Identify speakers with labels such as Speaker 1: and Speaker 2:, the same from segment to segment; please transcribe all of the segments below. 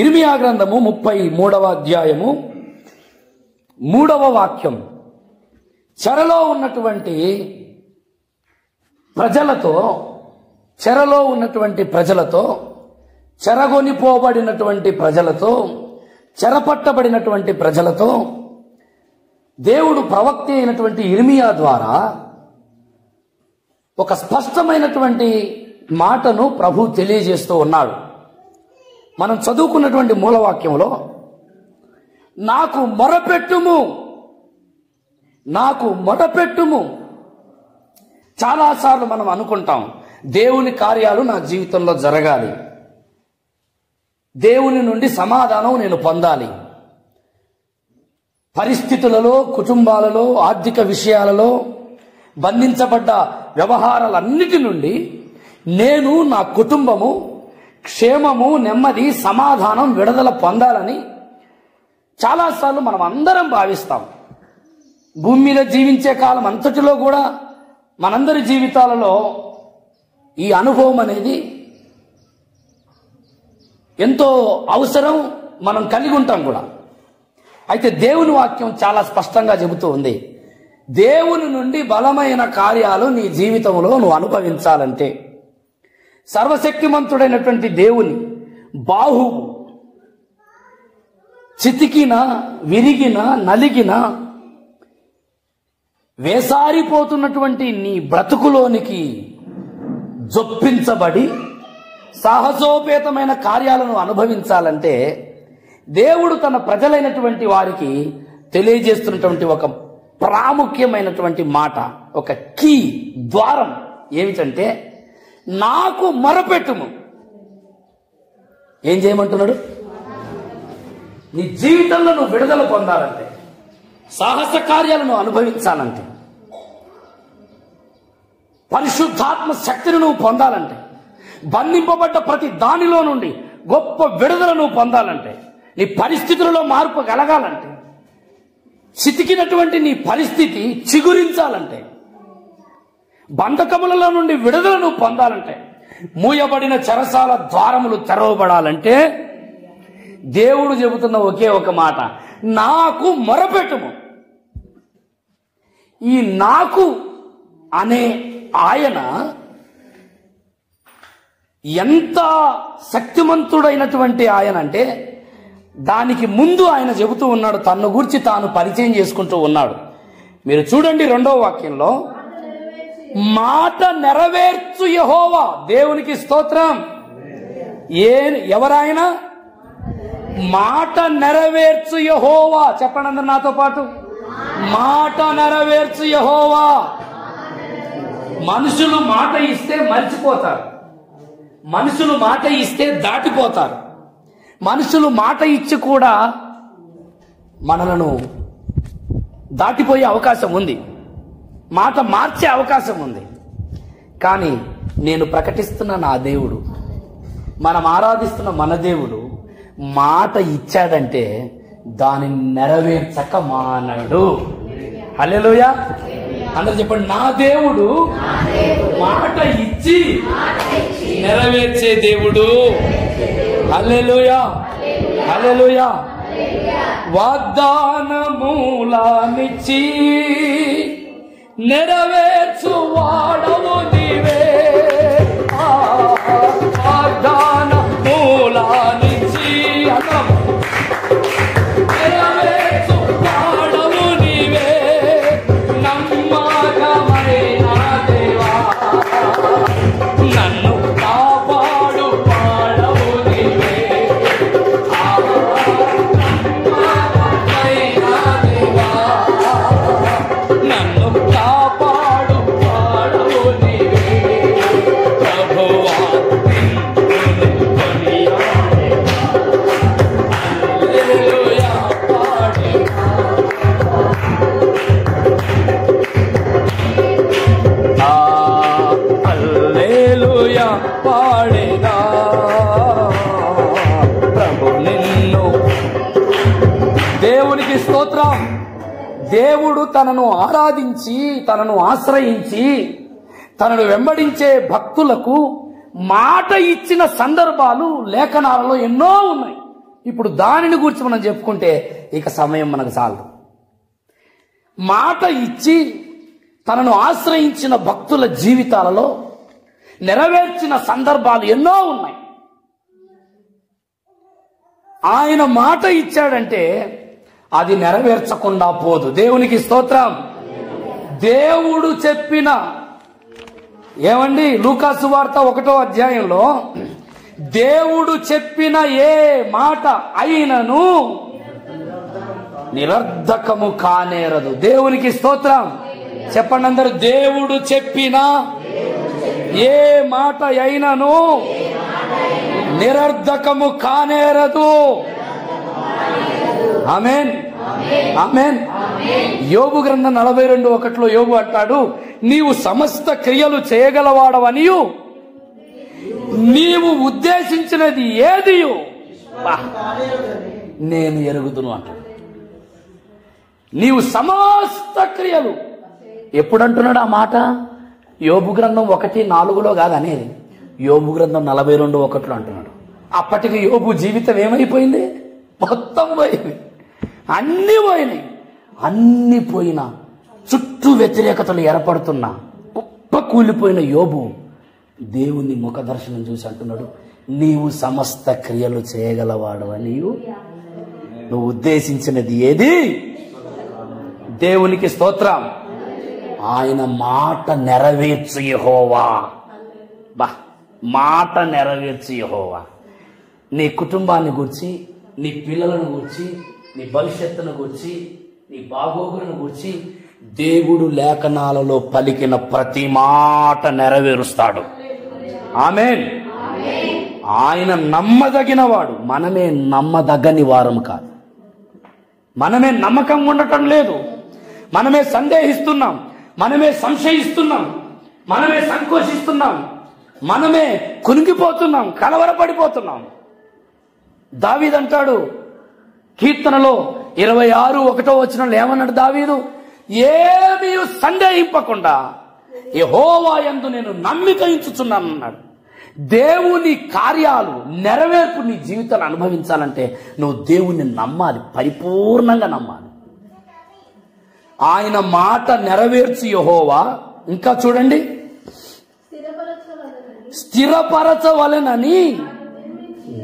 Speaker 1: ఇర్మియా గ్రంథము 33వ అధ్యాయము 3వ వాక్యం. చెరలో ఉన్నటువంటి ప్రజలతో చెరగొనిపోబడినటువంటి ప్రజలతో, చెరపట్టబడినటువంటి ప్రజలతో దేవుడు ప్రవక్త అయినటువంటి ఇర్మియా ద్వారా ఒక స్పష్టమైనటువంటి మాటను ప్రభు తెలియజేస్తూ ఉన్నాడు. మనం చదువుకున్నటువంటి మూలవాక్యంలో నాకు మొరపెట్టుము. చాలాసార్లు మనం అనుకుంటాం, దేవుని కార్యాలు నా జీవితంలో జరగాలి, దేవుని నుండి సమాధానం నేను పొందాలి, పరిస్థితులలో, కుటుంబాలలో, ఆర్థిక విషయాలలో, బంధించబడ్డ వ్యవహారాలన్నిటి నుండి నేను, నా కుటుంబము క్షేమము, నెమ్మది, సమాధానం, విడుదల పొందాలని చాలాసార్లు మనం అందరం భావిస్తాం. భూమి మీద జీవించే కాలం అంతటిలో కూడా మనందరి జీవితాలలో ఈ అనుభవం అనేది ఎంతో అవసరం, మనం కలిగి ఉంటాం కూడా. అయితే దేవుని వాక్యం చాలా స్పష్టంగా చెబుతూ ఉంది, దేవుని నుండి బలమైన కార్యాలు నీ జీవితంలో నువ్వు అనుభవించాలంటే సర్వశక్తిమంతుడైనటువంటి దేవుని బాహువు చితికిన, విరిగిన, నలిగిన, వేసారిపోతున్నటువంటి నీ బ్రతుకులోనికి జొప్పించబడి సాహసోపేతమైన కార్యాలను అనుభవించాలంటే దేవుడు తన ప్రజలైనటువంటి వారికి తెలియజేస్తున్నటువంటి ఒక ప్రాముఖ్యమైనటువంటి మాట, ఒక కీ ద్వారం ఏమిటంటే, నాకు మొరపెట్టుము. ఏం చేయమంటున్నాడు? నీ జీవితంలో నువ్వు విడుదల పొందాలంటే, సాహస కార్యాలను అనుభవించాలంటే, పరిశుద్ధాత్మ శక్తిని నువ్వు పొందాలంటే, బంధింపబడ్డ ప్రతి దానిలో నుండి గొప్ప విడుదల నువ్వు పొందాలంటే, నీ పరిస్థితులలో మార్పు కలగాలంటే, చితికినటువంటి నీ పరిస్థితి చిగురించాలంటే, బంధకములలో నుండి విడుదల నువ్వు పొందాలంటే, మూయబడిన చెరసాల ద్వారములు తెరవబడాలంటే దేవుడు చెబుతున్న ఒకే ఒక మాట, నాకు మొరపెట్టుము. ఈ నాకు అనే ఆయన ఎంత శక్తిమంతుడైనటువంటి ఆయన అంటే, దానికి ముందు ఆయన చెబుతూ ఉన్నాడు, తన్ను గురించి తాను పరిచయం చేసుకుంటూ ఉన్నాడు. మీరు చూడండి 2వ వాక్యంలో, మాట నెరవేర్చు యెహోవా. దేవునికి స్తోత్రం. ఎవరాయన? మాట నెరవేర్చు యెహోవా. చెప్పండి అందరు నాతో పాటు, మాట నెరవేర్చు యెహోవా. మనుషులు మాట ఇస్తే మర్చిపోతారు, మనుషులు మాట ఇస్తే దాటిపోతారు, మనుషులు మాట ఇచ్చి కూడా మనలను దాటిపోయే అవకాశం ఉంది, మాట మార్చే అవకాశం ఉంది. కానీ నేను ప్రకటిస్తున్న నా దేవుడు, మనం ఆరాధిస్తున్న మన దేవుడు మాట ఇచ్చాడంటే దానిని నెరవేర్చక మానడు. హల్లెలూయా. అందరూ చెప్పండి, నా దేవుడు మాట ఇచ్చి నెరవేర్చే దేవుడు. హల్లెలూయా, హల్లెలూయా. వాగ్దానములనిచ్చి నెరవేర్చు వాడవు నీవే. వాగ్దానములనిచ్చి నెరవేర్చు వాడవు నీవే. నమ్మకమైన దేవా, నన్ను కాపాడు వాడవు నీవే. నమ్మకమైన దేవా, నన్ను కాపాడు వాడవు నీవే. ప్రభువా నిన్ను కొనియాడే, హల్లెలూయా పాడేదా. హల్లెలూయా పాడేదా. ప్రభు నిన్ను. దేవునికి స్తోత్రం. దేవుడు తనను ఆరాధించి, తనను ఆశ్రయించి, తనను వెంబడించే భక్తులకు మాట ఇచ్చిన సందర్భాలు లేఖనాలలో ఎన్నో ఉన్నాయి. ఇప్పుడు దానిని గురించి మనం చెప్పుకుంటే ఇక సమయం మనకు చాలదు. మాట ఇచ్చి తనను ఆశ్రయించిన భక్తుల జీవితాలలో నెరవేర్చిన సందర్భాలు ఎన్నో ఉన్నాయి. ఆయన మాట ఇచ్చాడంటే అది నెరవేర్చకుండా పోదు. దేవునికి స్తోత్రం. దేవుడు చెప్పిన ఏమండి లూకా సువార్త 1వ అధ్యాయంలో దేవుడు చెప్పిన ఏ మాట అయినను నిరర్ధకము కానేరదు. దేవునికి స్తోత్రం. చెప్పండి అందరూ, దేవుడు చెప్పిన ఏ మాట అయినను నిరర్ధకము కానేరదు. ఆమేన్, ఆమేన్. యోబు గ్రంథం 42:1 యోబు అంటాడు, నీవు సమస్త క్రియలు చేయగలవాడవనియు నీవు ఉద్దేశించినది ఏది నేను ఎరుగుదును అంటాడు. నీవు సమస్త క్రియలు ఎప్పుడంటున్నాడు ఆ మాట? యోబు గ్రంథం 1:4 కాదు అనేది, యోబు గ్రంథం 42:1 అంటున్నాడు. అప్పటికి యోబు జీవితం ఏమైపోయింది? మొత్తం పోయింది, అన్ని పోయినాయి. అన్ని పోయినా చుట్టూ వ్యతిరేకతలు ఏర్పడుతున్నా గొప్ప కూలిపోయిన యోబు దేవుని ముఖ దర్శనం చూసి అంటున్నాడు, నీవు సమస్త క్రియలు చేయగలవాడవని నువ్వు ఉద్దేశించినది ఏది? దేవునికి స్తోత్రం. ఆయన మాట నెరవేర్చు యెహోవా. మాట నెరవేర్చు యెహోవా. నీ కుటుంబాన్ని గూర్చి, నీ పిల్లలను గూర్చి, నీ భవిష్యత్తును గూర్చి, నీ బాగోగులను గూర్చి దేవుడు లేఖనాలలో పలికిన ప్రతి మాట నెరవేరుస్తాడు. ఆమేన్. ఆయన నమ్మదగిన వాడు. మనమే నమ్మదగని వారం కాదు. మనమే నమ్మకం ఉండటం లేదు. మనమే సందేహిస్తున్నాం, మనమే సంశయిస్తున్నాం, మనమే సంకోచిస్తున్నాం, మనమే కునిగిపోతున్నాం, కలవరపడిపోతున్నాం. దావీదు అంటాడు కీర్తనలో 26:1 ఏమన్నాడు దావీదు? ఏమీ సందేహింపకుండా యెహోవా యందు నేను నమ్మిక ఉంచుచున్నాను అన్నాడు. దేవుని కార్యాలు నెరవేర్పు నీ జీవితాన్ని అనుభవించాలంటే నువ్వు దేవుణ్ణి నమ్మాలి, పరిపూర్ణంగా నమ్మాలి. ఆయన మాట నెరవేర్చు యెహోవా. ఇంకా చూడండి, స్థిరపరచవలెనని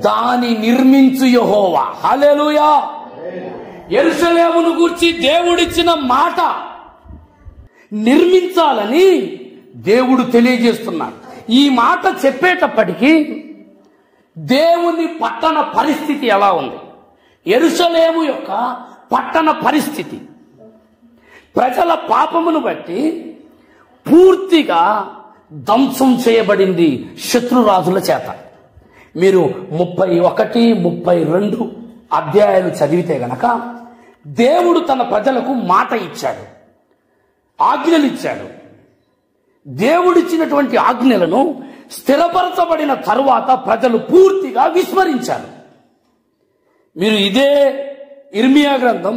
Speaker 1: దాని నిర్మించు యెహోవా. హల్లెలూయా. యెరూషలేమును గూర్చి దేవుడిచ్చిన మాట నిర్మించాలని దేవుడు తెలియజేస్తున్నాడు. ఈ మాట చెప్పేటప్పటికీ దేవుని పట్టణ పరిస్థితి ఎలా ఉంది? యెరూషలేము యొక్క పట్టణ పరిస్థితి ప్రజల పాపమును బట్టి పూర్తిగా ధ్వంసం చేయబడింది శత్రురాజుల చేత. మీరు 31, 32 అధ్యాయాలు చదివితే గనక దేవుడు తన ప్రజలకు మాట ఇచ్చాడు, ఆజ్ఞలు ఇచ్చాడు. దేవుడిచ్చినటువంటి ఆజ్ఞలను స్థిరపరచబడిన తరువాత ప్రజలు పూర్తిగా విస్మరించారు. మీరు ఇదే ఇర్మియా గ్రంథం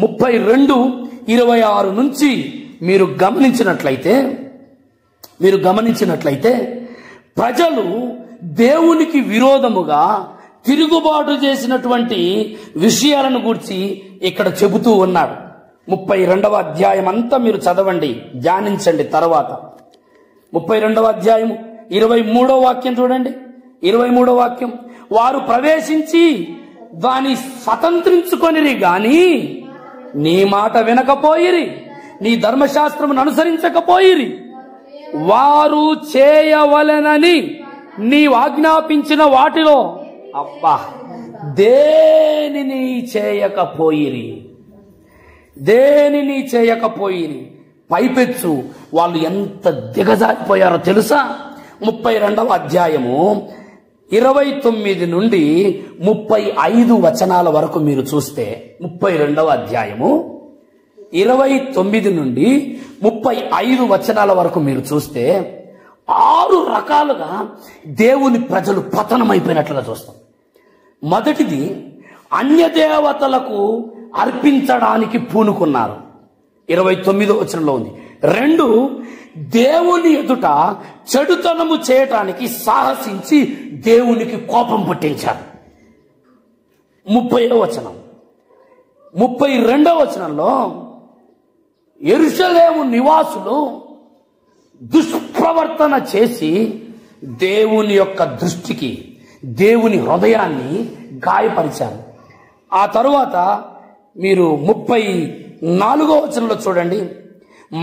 Speaker 1: 32:26 నుంచి మీరు గమనించినట్లయితే ప్రజలు దేవునికి విరోధముగా తిరుగుబాటు చేసినటువంటి విషయాలను గురించి ఇక్కడ చెబుతూ ఉన్నాడు. 32వ అధ్యాయం అంతా మీరు చదవండి, ధ్యానించండి. తర్వాత 32వ అధ్యాయం 23వ వాక్యం చూడండి. 23వ వాక్యం, వారు ప్రవేశించి దాన్ని స్వతంత్రించుకొనిరి గాని నీ మాట వినకపోయిరి, నీ ధర్మశాస్త్రమును అనుసరించకపోయిరి. వారు చేయవలెనని నీవు ఆజ్ఞాపించిన వాటిలో అబ్బా దేనిని చేయకపోయిరి. పైపెచ్చు వాళ్ళు ఎంత దిగజారిపోయారో తెలుసా? 32వ అధ్యాయము 29 నుండి 35 వచనాల వరకు మీరు చూస్తే, 32వ అధ్యాయము 29 నుండి 35 వచనాల వరకు మీరు చూస్తే 6 రకాలుగా దేవుని ప్రజలు పతనమైపోయినట్లుగా చూస్తాం. మొదటిది, అన్యదేవతలకు అర్పించడానికి పూనుకున్నారు. 29వ వచనంలో ఉంది. 2, దేవుని ఎదుట చెడుతనము చేయటానికి సాహసించి దేవునికి కోపం పుట్టించారు. 30వ వచనం, 32వ వచనంలో యెరూషలేము నివాసులు దుష్ప్రవర్తన చేసి దేవుని యొక్క దృష్టికి, దేవుని హృదయాన్ని గాయపరిచారు. ఆ తరువాత మీరు 34వ వచనంలో చూడండి,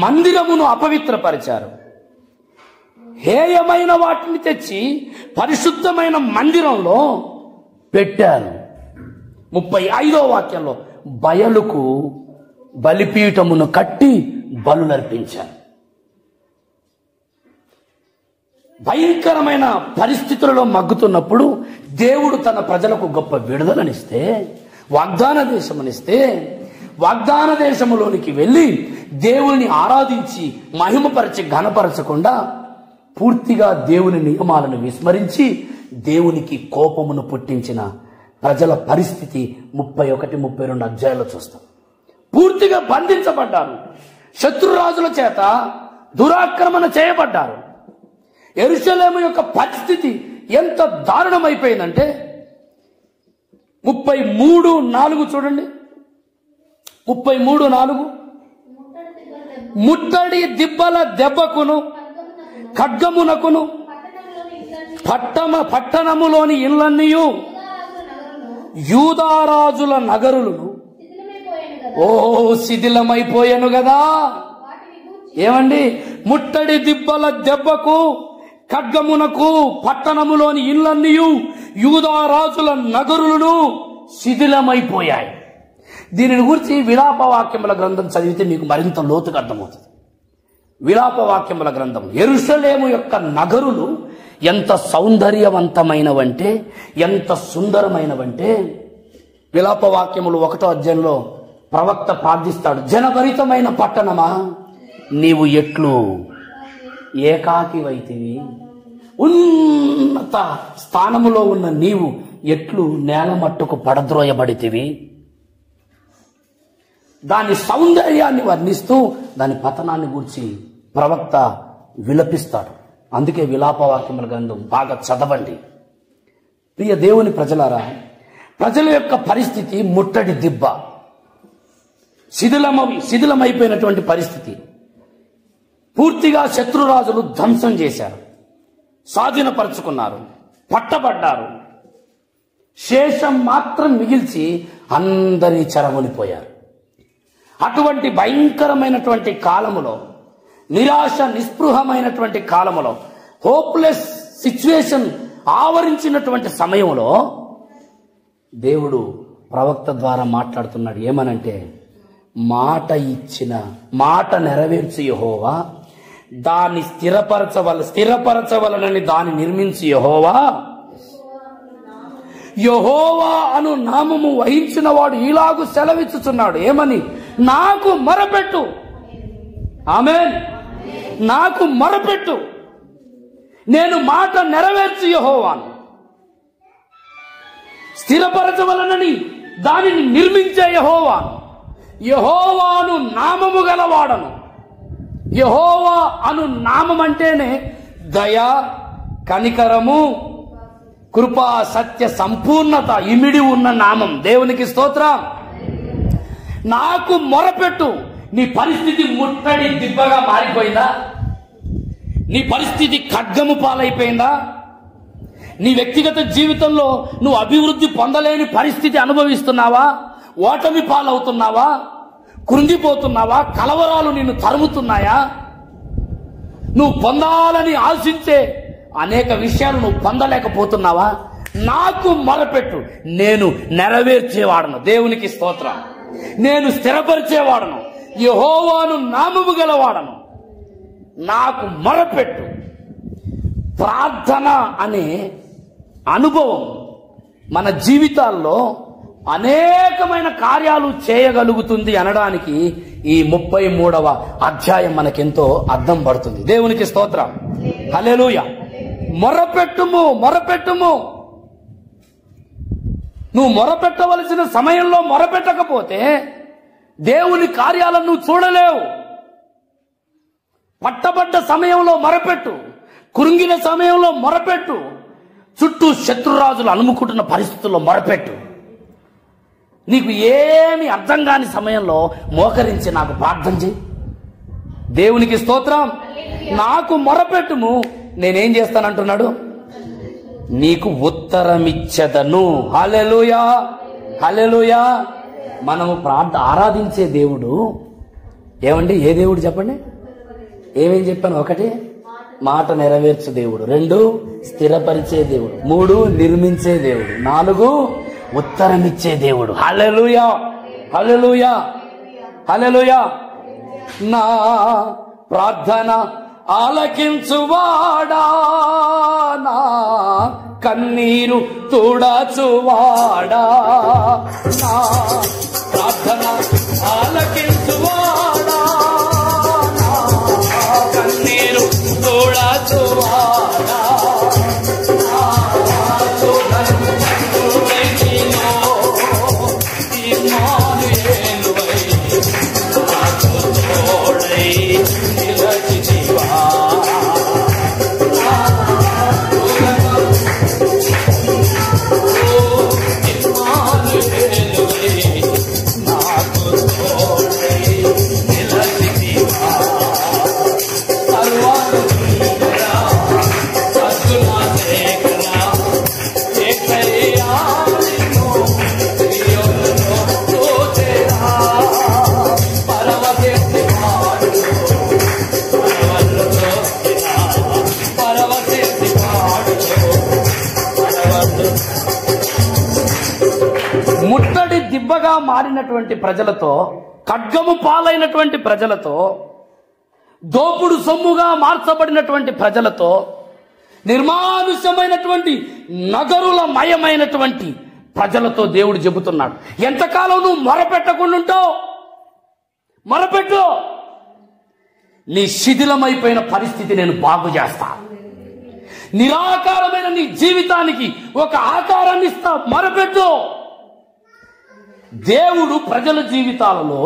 Speaker 1: మందిరమును అపవిత్రపరిచారు, హేయమైన వాటిని తెచ్చి పరిశుద్ధమైన మందిరంలో పెట్టారు. 35వ వాక్యంలో బయలుకు బలిపీఠమును కట్టి బలులర్పించారు. భయంకరమైన పరిస్థితులలో మగ్గుతున్నప్పుడు దేవుడు తన ప్రజలకు గొప్ప విడుదలనిస్తే, వాగ్దాన దేశమునిస్తే, వాగ్దాన దేశములోనికి వెళ్ళి దేవుని ఆరాధించి మహిమపరిచి ఘనపరచకుండా పూర్తిగా దేవుని నియమాలను విస్మరించి దేవునికి కోపమును పుట్టించిన ప్రజల పరిస్థితి 31, 32 అధ్యాయాల్లో చూస్తాం. పూర్తిగా బంధించబడ్డారు, శత్రురాజుల చేత దురాక్రమణ చేయబడ్డారు. యెరూషలేము యొక్క పరిస్థితి ఎంత దారుణమైపోయిందంటే 33:4 చూడండి, 33:4, ముట్టడి దిబ్బల దెబ్బకును ఖడ్గమునకును పట్టణములోని ఇళ్ళన్నీయు యూదారాజుల నగరులను శిథిలమైపోయాను కదా. ఏమండి, ముట్టడి దిబ్బల దెబ్బకు ఖడ్గమునకు పట్టణములోని ఇళ్ళన్నీయు యూదారాజుల నగరులను శిథిలమైపోయాయి. దీనిని గురించి విలాపవాక్యముల గ్రంథం చదివితే మీకు మరింత లోతుగా అర్థమవుతుంది. విలాపవాక్యముల గ్రంథం, యెరూషలేము యొక్క నగరులు ఎంత సౌందర్యవంతమైనవంటే, ఎంత సుందరమైనవంటే, విలాపవాక్యములు 1వ అధ్యాయంలో ప్రవక్త ప్రార్థిస్తాడు, జనభరితమైన పట్టణమా నీవు ఎట్లు ఏకాకివైతివి, ఉన్నత స్థానములో ఉన్న నీవు ఎట్లు నేల మట్టుకు పడద్రోయబడితివి. దాని సౌందర్యాన్ని వర్ణిస్తూ దాని పతనాన్ని గూర్చి ప్రవక్త విలపిస్తాడు. అందుకే విలాపవాక్యముల గ్రంథం బాగా చదవండి. ప్రియ దేవుని ప్రజలారా, ప్రజల యొక్క పరిస్థితి ముట్టడి దిబ్బ, శిథిలమైపోయినటువంటి పరిస్థితి. పూర్తిగా శత్రురాజులు ధ్వంసం చేశారు, స్వాధీనపరుచుకున్నారు, పట్టబడ్డారు. శేషం మాత్రం మిగిల్చి అందరి చెరగొనిపోయారు. అటువంటి భయంకరమైనటువంటి కాలములో, నిరాశ నిస్పృహమైనటువంటి కాలములో, హోప్లెస్ సిచ్యువేషన్ ఆవరించినటువంటి సమయంలో దేవుడు ప్రవక్త ద్వారా మాట్లాడుతున్నాడు. ఏమనంటే, మాట నెరవేర్చు యెహోవా, దాన్ని స్థిరపరచవలనని దాన్ని నిర్మించి యెహోవా అను నామము వహించిన వాడు ఇలాగు సెలవిచ్చుచున్నాడు. ఏమని? నాకు మొరపెట్టు. ఆమేన్. నాకు మొరపెట్టు, నేను మాట నెరవేర్చు యెహోవాను, స్థిరపరచవలనని దానిని నిర్మించే యెహోవాను, యెహోవాను నామము గలవాడను. యెహోవా అను నామం అంటేనే దయ, కనికరము, కృపా, సత్య సంపూర్ణత ఇమిడి ఉన్న నామం. దేవునికి స్తోత్రం. నాకు మొరపెట్టు. నీ పరిస్థితి ముట్టడి దిబ్బగా మారిపోయిందా? నీ పరిస్థితి ఖడ్గము పాలైపోయిందా? నీ వ్యక్తిగత జీవితంలో నువ్వు అభివృద్ధి పొందలేని పరిస్థితి అనుభవిస్తున్నావా? ఓటమి పాలవుతున్నావా? కృంగిపోతున్నావా? కలవరాలు నిన్ను తరుముతున్నాయా? నువ్వు పొందాలని ఆశించే అనేక విషయాలు నువ్వు పొందలేకపోతున్నావా? నాకు మొరపెట్టు, నేను నెరవేర్చేవాడను. దేవునికి స్తోత్రం. నేను స్థిరపరిచేవాడను, యెహోవాను నామము గలవాడను. నాకు మొరపెట్టు. ప్రార్థన అనే అనుభవం మన జీవితాల్లో అనేకమైన కార్యాలు చేయగలుగుతుంది అనడానికి ఈ 33వ అధ్యాయం మనకెంతో అర్థం పడుతుంది. దేవునికి స్తోత్రం. హల్లెలూయా. మొరపెట్టుము, మొరపెట్టుము. నువ్వు మొరపెట్టవలసిన సమయంలో మొరపెట్టకపోతే దేవుని కార్యాలను నువ్వు చూడలేవు. పట్టబడ్డ సమయంలో మొరపెట్టు, కృంగిన సమయంలో మొరపెట్టు, చుట్టూ శత్రురాజులు అలుముకుంటున్న పరిస్థితుల్లో మొరపెట్టు. నీకు ఏమి అర్థం కాని సమయంలో మోకరించి నాకు ప్రార్థన చేయి. దేవునికి స్తోత్రం. నాకు మొరపెట్టుము, నేనేం చేస్తానంటున్నాడు, నీకు ఉత్తరమిచ్చదను. హల్లెలూయా, హల్లెలూయా. మనము ఆరాధించే దేవుడు ఏమండి? ఏ దేవుడు చెప్పండి? ఏమేం చెప్పాను? 1, మాట నెరవేర్చు దేవుడు. 2, స్థిరపరిచే దేవుడు. 3, నిర్మించే దేవుడు. 4, ఉత్తరమిచ్చే దేవుడు. హల్లెలూయా, హల్లెలూయా, హల్లెలూయా. నా ప్రార్థన ఆలకించువాడా, నా కన్నీరు తుడచువాడా, నా ప్రార్థన ఆలకించువాడా, నా కన్నీరు తుడచువాడా, ముట్టడి దిబ్బగా మారినటువంటి ప్రజలతో, ఖడ్గము పాలైనటువంటి ప్రజలతో, దోపుడు సొమ్ముగా మార్చబడినటువంటి ప్రజలతో, నిర్మానుష్యమైనటువంటి నగరుల మయమైనటువంటి ప్రజలతో దేవుడు చెబుతున్నాడు, ఎంతకాలం నువ్వు మొరపెట్టకుండా ఉంటావు? మొరపెట్టు. నీ శిథిలమైపోయిన పరిస్థితి నేను బాగు చేస్తా. నిరాకారమైన నీ జీవితానికి ఒక ఆకారాన్ని ఇస్తా. మొరపెట్టు. దేవుడు ప్రజల జీవితాలలో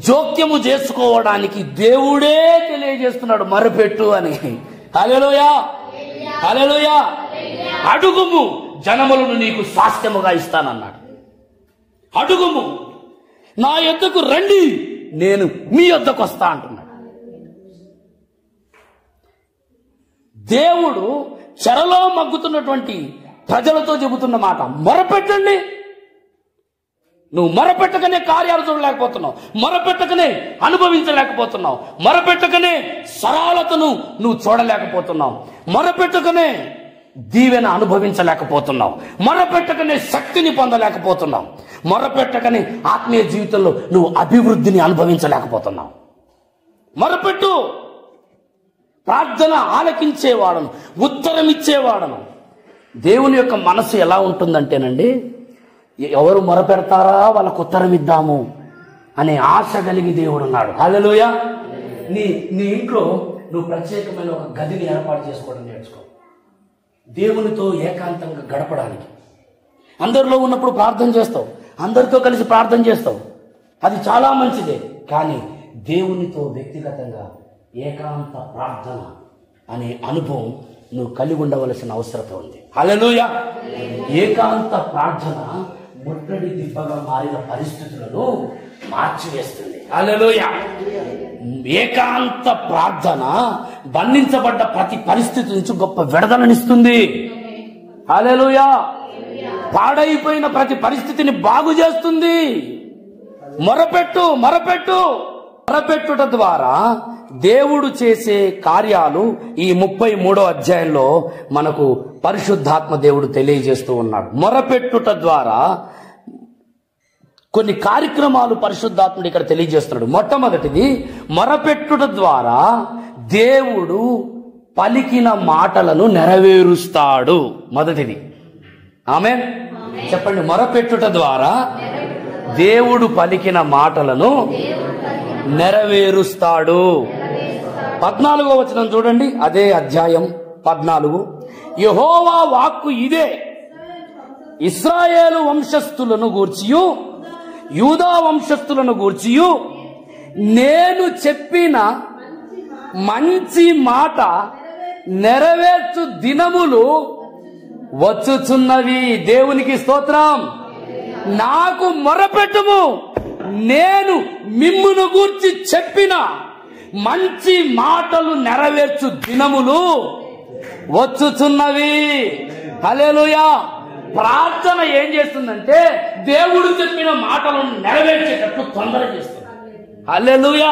Speaker 1: జోక్యము చేసుకోవడానికి దేవుడే తెలియజేస్తున్నాడు, మొరపెట్టు అని. హల్లెలూయా, హల్లెలూయా. అడుగుము, జనములను నీకు స్వాస్థ్యముగా ఇస్తానన్నాడు. అడుగుము, నా యొద్దకు రండి, నేను మీ యొద్దకు వస్తా అంటున్నాడు. దేవుడు చెరలో మగ్గుతున్నటువంటి ప్రజలతో చెబుతున్న మాట, మొరపెట్టండి. నువ్వు మొరపెట్టకనే కార్యాలు చూడలేకపోతున్నావు, మొరపెట్టకనే అనుభవించలేకపోతున్నావు, మొరపెట్టకనే సరళతను నువ్వు చూడలేకపోతున్నావు, మొరపెట్టకనే దీవెన అనుభవించలేకపోతున్నావు, మొరపెట్టకనే శక్తిని పొందలేకపోతున్నావు, మొరపెట్టకనే ఆత్మీయ జీవితంలో నువ్వు అభివృద్ధిని అనుభవించలేకపోతున్నావు. మొరపెట్టు. ప్రార్థన ఆలకించేవాడను, ఉత్తరం ఇచ్చేవాడను. దేవుని యొక్క మనసు ఎలా ఉంటుందంటేనండి, ఎవరు మొరపెడతారా వాళ్ళకు ఉత్తరం ఇద్దాము అనే ఆశ కలిగి దేవుడు ఉన్నాడు. హల్లెలూయా. నీ ఇంట్లో నువ్వు ప్రత్యేకమైన ఒక గదిని ఏర్పాటు చేసుకోవడం నేర్చుకో, దేవునితో ఏకాంతంగా గడపడానికి. అందరిలో ఉన్నప్పుడు ప్రార్థన చేస్తావు, అందరితో కలిసి ప్రార్థన చేస్తావు, అది చాలా మంచిదే. కానీ దేవునితో వ్యక్తిగతంగా ఏకాంత ప్రార్థన అనే అనుభవం నువ్వు కలిగి ఉండవలసిన అవసరం ఉంది. హల్లెలూయా. ఏకాంత ప్రార్థన ముట్టడి దిబ్బగా మారిన పరిస్థితులను మార్చివేస్తుంది. హల్లెలూయా. ఏకాంత ప్రార్థన బంధించబడ్డ ప్రతి పరిస్థితి నుంచి గొప్ప విడుదలనిస్తుంది. హల్లెలూయా. పాడైపోయిన ప్రతి పరిస్థితిని బాగు చేస్తుంది. మొరపెట్టు, మొరపెట్టు. మొరపెట్టుట ద్వారా దేవుడు చేసే కార్యాలు ఈ 33వ అధ్యాయంలో మనకు పరిశుద్ధాత్మ దేవుడు తెలియజేస్తూ ఉన్నాడు. మొరపెట్టుట ద్వారా కొన్ని కార్యక్రమాలు పరిశుద్ధాత్ముడు ఇక్కడ తెలియజేస్తున్నాడు. మొట్టమొదటిది, మొరపెట్టుట ద్వారా దేవుడు పలికిన మాటలను నెరవేరుస్తాడు. మొదటిది. ఆమేన్. చెప్పండి. మొరపెట్టుట ద్వారా దేవుడు పలికిన మాటలను నెరవేరుస్తాడు. 14వ వచనం చూడండి, అదే అధ్యాయం 14. యెహోవా వాక్కు ఇదే, ఇశ్రాయేలు వంశస్థులను గూర్చియు యూదా వంశస్థులను గూర్చియు నేను చెప్పిన మంచి మాట నెరవేర్చు దినములు వచ్చుచున్నవి. దేవునికి స్తోత్రం. నాకు మొరపెట్టుము, నేను మిమ్మును గూర్చి చెప్పిన మంచి మాటలు నెరవేర్చు దినములు వచ్చుచున్నవి. హల్లెలూయా. ప్రార్థన ఏం చేస్తుందంటే దేవుడు చెప్పిన మాటలను నెరవేర్చేటట్టు తొందర చేస్తుంది. హల్లెలూయా,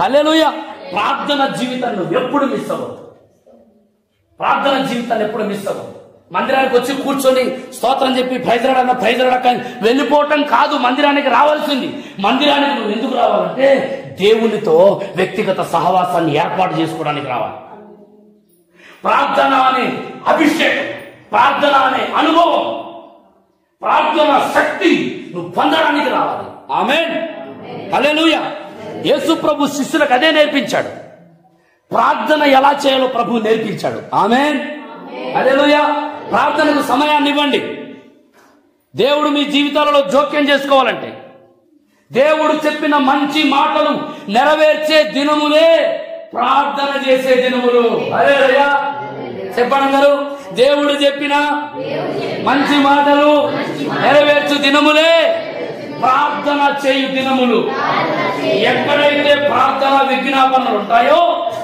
Speaker 1: హల్లెలూయా. ప్రార్థన జీవితాన్ని ఎప్పుడు మిస్ అవ్వదు. ప్రార్థన జీవితాన్ని ఎప్పుడు మిస్ అవ్వదు. మందిరానికి వచ్చి కూర్చొని స్తోత్రం చెప్పి ప్రైజ్రాడక వెళ్ళిపోవటం కాదు మందిరానికి రావాల్సింది. మందిరానికి నువ్వు ఎందుకు రావాలంటే దేవునితో వ్యక్తిగత సహవాసాన్ని ఏర్పాటు చేసుకోవడానికి రావాలి. ప్రార్థన అనే అభిషేకం, ప్రార్థన అనే అనుభవం, ప్రార్థన శక్తి నువ్వు పొందడానికి రావాలి. ఆమేన్, హల్లెలూయా. యేసు ప్రభు శిష్యులకు అదే నేర్పించాడు. ప్రార్థన ఎలా చేయాలో ప్రభు నేర్పించాడు. ఆమేన్, హల్లెలూయా. ప్రార్థనకు సమయాన్ని ఇవ్వండి. దేవుడు మీ జీవితాలలో జోక్యం చేసుకోవాలంటే దేవుడు చెప్పిన మంచి మాటలు నెరవేర్చే దినములే ప్రార్థన చేసే దినములు. హల్లెలూయా. చెప్పండి గారు. దేవుడు చెప్పిన మంచి మాటలు నెరవేర్చు దినములే ప్రార్థన చేయు దినములు. ఎక్కడైతే ప్రార్థన విజ్ఞాపనలు ఉంటాయో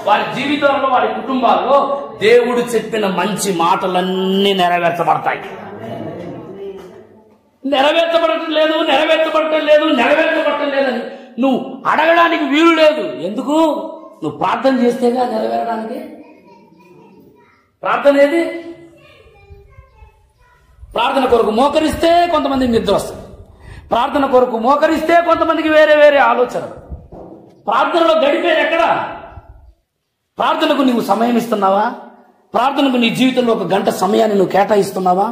Speaker 1: వారి జీవితంలో, వారి కుటుంబాల్లో దేవుడు చెప్పిన మంచి మాటలన్నీ నెరవేర్చబడతాయి. నెరవేర్చబడటం లేదని నువ్వు అడగడానికి వీలు లేదు. ఎందుకు? నువ్వు ప్రార్థన చేస్తేగా నెరవేరడానికి. ప్రార్థన ఏది? ప్రార్థన కొరకు మోకరిస్తే కొంతమందికి నిద్ర వస్తుంది. ప్రార్థన కొరకు మోకరిస్తే కొంతమందికి వేరే వేరే ఆలోచనలు. ప్రార్థనలో గడిపేది ఎక్కడ? ప్రార్థనకు నువ్వు సమయం ఇస్తున్నావా? ప్రార్థనకు నీ జీవితంలో 1 గంట సమయాన్ని నువ్వు కేటాయిస్తున్నావా?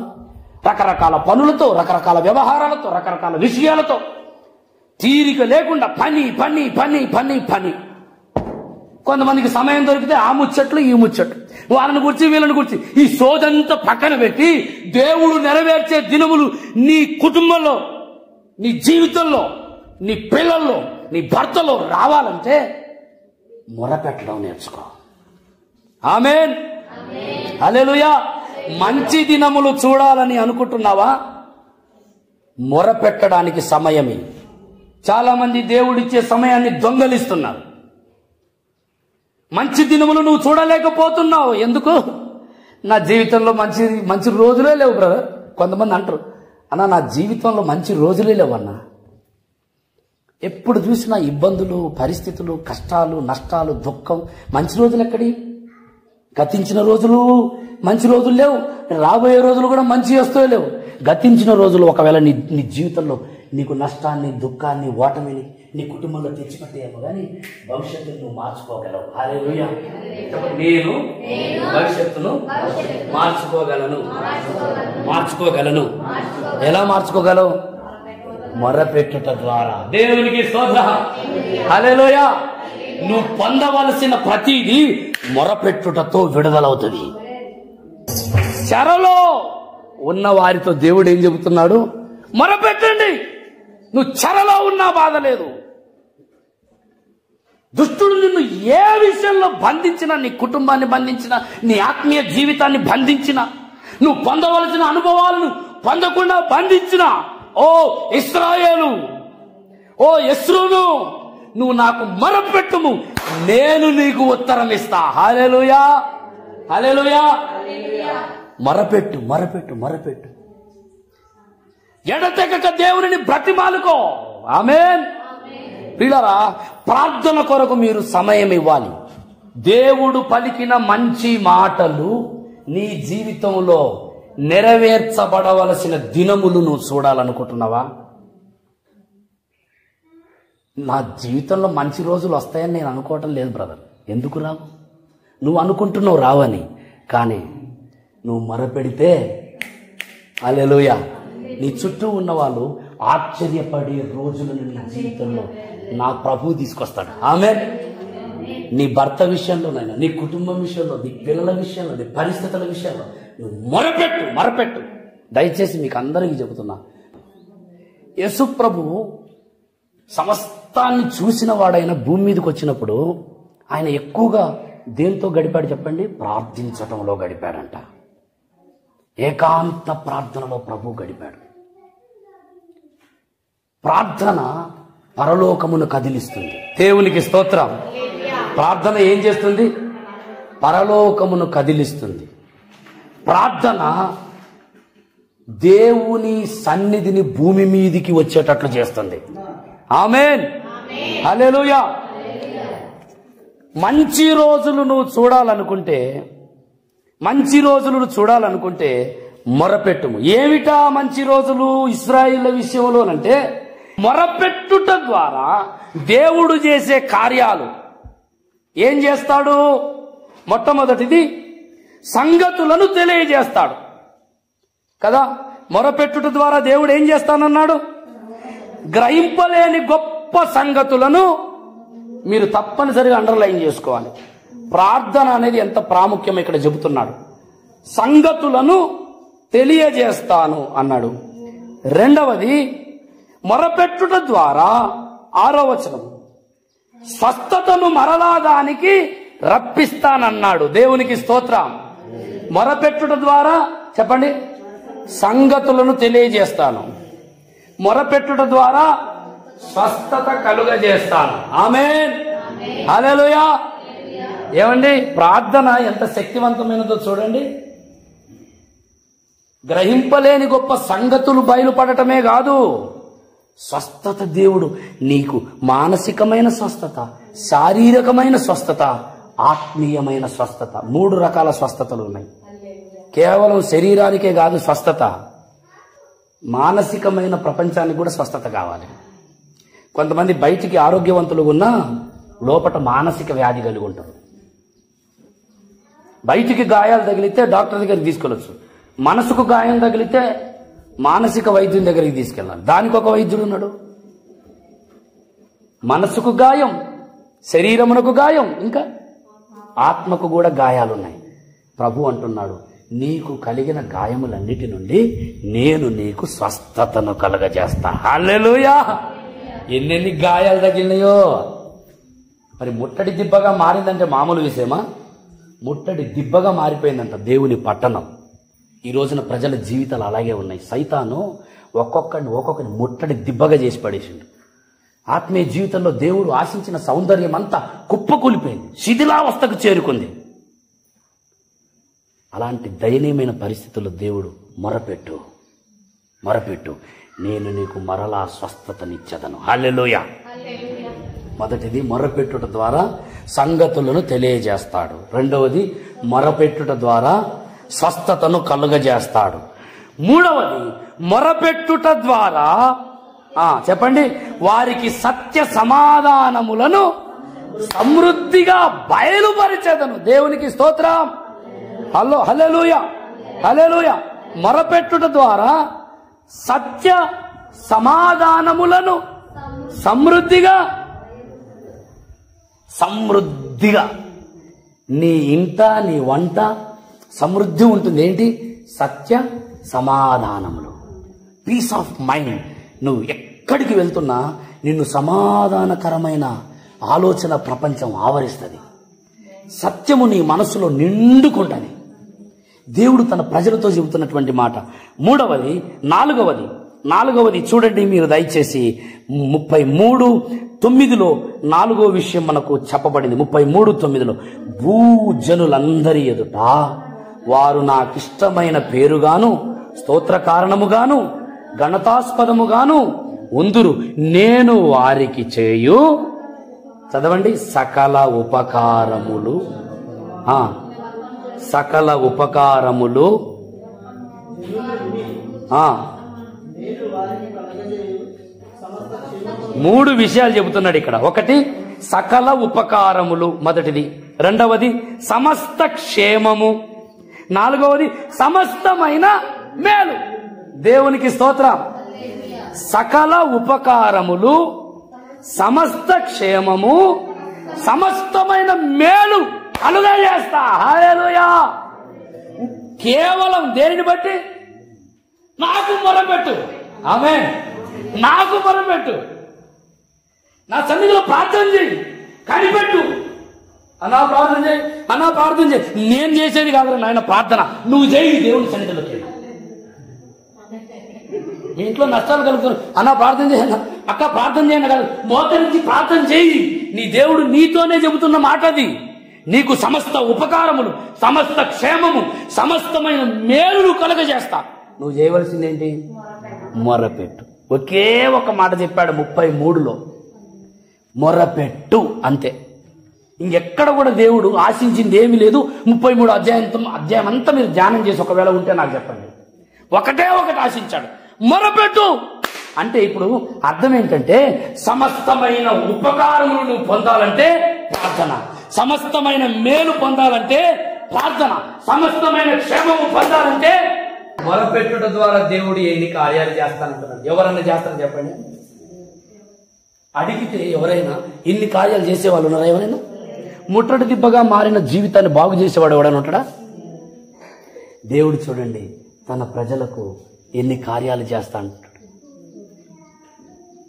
Speaker 1: రకరకాల పనులతో, రకరకాల వ్యవహారాలతో, రకరకాల విషయాలతో తీరిక లేకుండా పని పని పని పని పని. కొంతమందికి సమయం దొరికితే ఆ ముచ్చట్లు ఈ ముచ్చట్లు, వాళ్ళని గురించి వీళ్ళని గురించి ఈ సోదంతా పక్కన పెట్టి దేవుడు నెరవేర్చే దినములు నీ కుటుంబంలో, నీ జీవితంలో, నీ పిల్లల్లో, నీ భర్తలో రావాలంటే మొరపెట్టడం నేర్చుకో. ఆమేన్, హల్లెలూయా. మంచి దినములు చూడాలని అనుకుంటున్నావా? మొరపెట్టడానికి సమయమే. చాలా మంది దేవుడిచ్చే సమయాన్ని దొంగలిస్తున్నారు. మంచి దినములు నువ్వు చూడలేకపోతున్నావు. ఎందుకు? నా జీవితంలో మంచి రోజులే లేవు బ్రదర్. కొంతమంది అంటారు, అన్నా నా జీవితంలో మంచి రోజులే లేవన్నా. ఎప్పుడు చూసినా ఇబ్బందులు, పరిస్థితులు, కష్టాలు, నష్టాలు, దుఃఖం. మంచి రోజులు ఎక్కడి? గతించిన రోజులు మంచి రోజులు లేవు. రాబోయే రోజులు కూడా మంచి వస్తూ లేవు. గతించిన రోజులు ఒకవేళ నీ జీవితంలో నీకు నష్టాన్ని, దుఃఖాన్ని, ఓటమిని నీ కుటుంబంలో తెచ్చిపెట్టేమో కానీ భవిష్యత్తును నువ్వు మార్చుకోగలవు. హల్లెలూయా. నేను భవిష్యత్తును మార్చుకోగలను. ఎలా మార్చుకోగలవు? మొరపెట్టుట ద్వారా. దేవునికి స్తోత్రం. హల్లెలూయా. నువ్వు పొందవలసిన ప్రతిదీ మొరపెట్టుటతో విడుదలవుతుంది. చెరలో ఉన్న వారితో దేవుడు ఏం చెబుతున్నాడు? మొరపెట్టండి. నువ్వు చెరలో ఉన్నా బాధ లేదు. దుష్టుడు నిన్ను ఏ విషయంలో బంధించినా, నీ కుటుంబాన్ని బంధించినా, నీ ఆత్మీయ జీవితాన్ని బంధించినా, నువ్వు పొందవలసిన అనుభవాలను పొందకుండా బంధించినా, ఓ ఇశ్రాయేలు, ఓ యెస్రూను, నువ్వు నాకు మొరపెట్టుము, నేను నీకు ఉత్తరం ఇస్తా. హల్లెలూయా, హల్లెలూయా. మొరపెట్టు, మొరపెట్టు, మొరపెట్టు. ఎడతెగక దేవుని బ్రతిమాలుకో. ఆమేన్. ప్రియులారా, ప్రార్థన కొరకు మీరు సమయం ఇవ్వాలి. దేవుడు పలికిన మంచి మాటలు నీ జీవితంలో నెరవేర్చబడవలసిన దినములు నువ్వు చూడాలనుకుంటున్నావా? నా జీవితంలో మంచి రోజులు వస్తాయని నేను అనుకోవటం లేదు బ్రదర్. ఎందుకు రావు? నువ్వు అనుకుంటున్నావు రావని, కానీ నువ్వు మొరపెడితే హల్లెలూయా, నీ చుట్టూ ఉన్న వాళ్ళు ఆశ్చర్యపడే రోజులను నీ జీవితంలో నా ప్రభువు తీసుకొస్తాడు. ఆమేన్. నీ భర్త విషయంలోనైనా, నీ కుటుంబం విషయంలో, నీ పిల్లల విషయంలో, నీ పరిస్థితుల విషయంలో నువ్వు మొరపెట్టు, మొరపెట్టు. దయచేసి మీకు అందరికీ చెబుతున్నా, యేసు ప్రభువు సమస్తాన్ని చూసిన వాడైన భూమి మీదకి వచ్చినప్పుడు ఆయన ఎక్కువగా దేంతో గడిపాడు చెప్పండి? ప్రార్థించటంలో గడిపాడంట. ఏకాంత ప్రార్థనలో ప్రభు గడిపాడు. ప్రార్థన పరలోకమును కదిలిస్తుంది. దేవునికి స్తోత్రం. ప్రార్థన ఏం చేస్తుంది? పరలోకమును కదిలిస్తుంది. ప్రార్థన దేవుని సన్నిధిని భూమి మీదికి వచ్చేటట్లు చేస్తుంది. ఆమేన్, హల్లెలూయా. మంచి రోజులు నువ్వు చూడాలనుకుంటే మొరపెట్టుము. ఏమిటా మంచి రోజులు ఇశ్రాయేలు విషయంలోనంటే, మొరపెట్టుట ద్వారా దేవుడు చేసే కార్యాలు ఏం చేస్తాడు? మొట్టమొదటిది సంగతులను తెలియజేస్తాడు కదా. మొరపెట్టుట ద్వారా దేవుడు ఏం చేస్తానన్నాడు? గ్రహింపలేని గొప్ప సంగతులను మీరు తప్పనిసరిగా అండర్లైన్ చేసుకోవాలి. ప్రార్థన అనేది ఎంత ప్రాముఖ్యం ఇక్కడ చెబుతున్నాడు. సంగతులను తెలియజేస్తాను అన్నాడు. రెండవది మొరపెట్టుట ద్వారా 6వ వచనం స్వస్థతను మరలా దానికి రప్పిస్తానన్నాడు. దేవునికి స్తోత్రం. మొరపెట్టుట ద్వారా చెప్పండి, సంగతులను తెలియజేస్తాను. మొరపెట్టుట ద్వారా స్వస్థత కలుగజేస్తాను. ఆమేన్, హల్లెలూయా. ఏమండి, ప్రార్థన ఎంత శక్తివంతమైనదో చూడండి. గ్రహింపలేని గొప్ప సంగతులు బయలుపడటమే కాదు, స్వస్థత దేవుడు నీకు మానసికమైన స్వస్థత, శారీరకమైన స్వస్థత, ఆత్మీయమైన స్వస్థత, 3 రకాల స్వస్థతలు ఉన్నాయి. కేవలం శరీరానికే కాదు స్వస్థత, మానసికమైన ప్రపంచానికి కూడా స్వస్థత కావాలి. కొంతమంది బయటికి ఆరోగ్యవంతులు ఉన్నా లోపట మానసిక వ్యాధి కలిగి ఉంటారు. బయటికి గాయాలు తగిలితే డాక్టర్ దగ్గరికి తీసుకెళ్ళొచ్చు, మనసుకు గాయం తగిలితే మానసిక వైద్యుని దగ్గరికి తీసుకెళ్ళాలి. దానికి ఒక వైద్యుడు ఉన్నాడు. మనసుకు గాయం, శరీరమునకు గాయం, ఇంకా ఆత్మకు కూడా గాయాలున్నాయి. ప్రభు అంటున్నాడు, నీకు కలిగిన గాయములన్నిటి నుండి నేను నీకు స్వస్థతను కలగజేస్తా. హల్లెలూయా. ఎన్నెన్ని గాయాలు తగిలినాయో. మరి ముట్టడి దిబ్బగా మారిందంటే మామూలు విషయమా? ముట్టడి దిబ్బగా మారిపోయిందంట దేవుని పట్టణం. ఈ రోజున ప్రజల జీవితాలు అలాగే ఉన్నాయి. సైతాను ఒక్కొక్కరిని ముట్టడి దిబ్బగా చేసి పడేసిండు. ఆత్మీయ జీవితంలో దేవుడు ఆశించిన సౌందర్యం అంతా కుప్పకూలిపోయింది, శిథిలావస్థకు చేరుకుంది. అలాంటి దయనీయమైన పరిస్థితుల్లో దేవుడు మొరపెట్టు, నేను నీకు మరలా స్వస్థతనిచ్చదను. హల్లెలూయా. మొదటిది మొరపెట్టుట ద్వారా సంగతులను తెలియజేస్తాడు. రెండవది మొరపెట్టుట ద్వారా స్వస్థతను కలుగజేస్తాడు. మూడవది మొరపెట్టుట ద్వారా చెప్పండి, వారికి సత్య సమాధానములను సమృద్ధిగా బయలుపరిచెదను. దేవునికి స్తోత్రం. హల్లెలూయా, హల్లెలూయా. మొరపెట్టుట ద్వారా సత్య సమాధానములను సమృద్ధిగా నీ ఇంట నీ వంట సమృద్ధి ఉంటుంది. ఏంటి? సత్య సమాధానములు, పీస్ ఆఫ్ మైండ్. నువ్వు ఎక్కడికి వెళ్తున్నా నిన్ను సమాధానకరమైన ఆలోచన ప్రపంచం ఆవరిస్తుంది. సత్యము నీ మనసులో నిండుకుంటుంది. దేవుడు తన ప్రజలతో చెబుతున్నటువంటి మాట. నాలుగవది చూడండి మీరు దయచేసి 33:9 4వ విషయం మనకు చెప్పబడింది. 33:9 భూజనులందరి ఎదుట వారు నాకిష్టమైన పేరుగాను స్తోత్ర కారణముగాను ఘనతాస్పదముగాను ఉందురు. నేను వారికి చేయు చదవండి సకల ఉపకారములు 3 విషయాలు చెబుతున్నాడు ఇక్కడ. ఒకటి సకల ఉపకారములు, మొదటిది. రెండవది సమస్త క్షేమము. నాలుగవది సమస్తమైన మేలు. దేవునికి స్తోత్రం. సకల ఉపకారములు, సమస్త క్షేమము, సమస్తమైన మేలు కలుగజేస్తా. హల్లెలూయా. కేవలం దేనిని బట్టి? నాకు మొరపెట్టు. ఆమేన్. నాకు మొరపెట్టు, నా సన్నిధిలో ప్రార్థన చేయి, కనిపెట్టు. అన్నా ప్రార్థన చేయి. నేను చేసేది కాదు నాయన ప్రార్థన, నువ్వు చేయి దేవుని సన్నిధిలోకి. మీ ఇంట్లో నష్టాలు కలుగుతారు, అన్న ప్రార్థన చేయను, అక్క ప్రార్థన చేయను కాదు, మోకరించి ప్రార్థన చేయి. నీ దేవుడు నీతోనే చెబుతున్న మాట అది. నీకు సమస్త ఉపకారములు, సమస్త క్షేమము, సమస్తమైన మేలులు కలుగజేస్తా. నువ్వు చేయవలసిందేంటి? మొరపెట్టు. ఒకే ఒక మాట చెప్పాడు 33లో, మొరపెట్టు, అంతే. ఇంకెక్కడ కూడా దేవుడు ఆశించింది ఏమీ లేదు. 33 అధ్యాయం అంతా మీరు ధ్యానం చేసి ఒకవేళ ఉంటే నాకు చెప్పండి. ఒకటే ఒకటి ఆశించాడు, మొరపెట్టు అంటే. ఇప్పుడు అర్థం ఏంటంటే, సమస్తమైన ఉపకారములు నువ్వు పొందాలంటే ప్రార్థన, సమస్తమైన మేలు పొందాలంటే ప్రార్థన, సమస్తమైన క్షేమము పొందాలంటే మొరపెట్టుట ద్వారా దేవుడు ఎన్ని కార్యాలు చేస్తానంటున్నాడు. ఎవరన్నా చేస్తారని చెప్పండి. అడిగితే ఎవరైనా ఇన్ని కార్యాలు చేసేవాళ్ళు ఉన్నారా? ఎవరైనా? ముట్టడి దిబ్బగా మారిన జీవితాన్ని బాగు చేసేవాడు ఎవడైనా ఉంటాడా? దేవుడు చూడండి తన ప్రజలకు ఎన్ని కార్యాలు చేస్తా అంటాడు.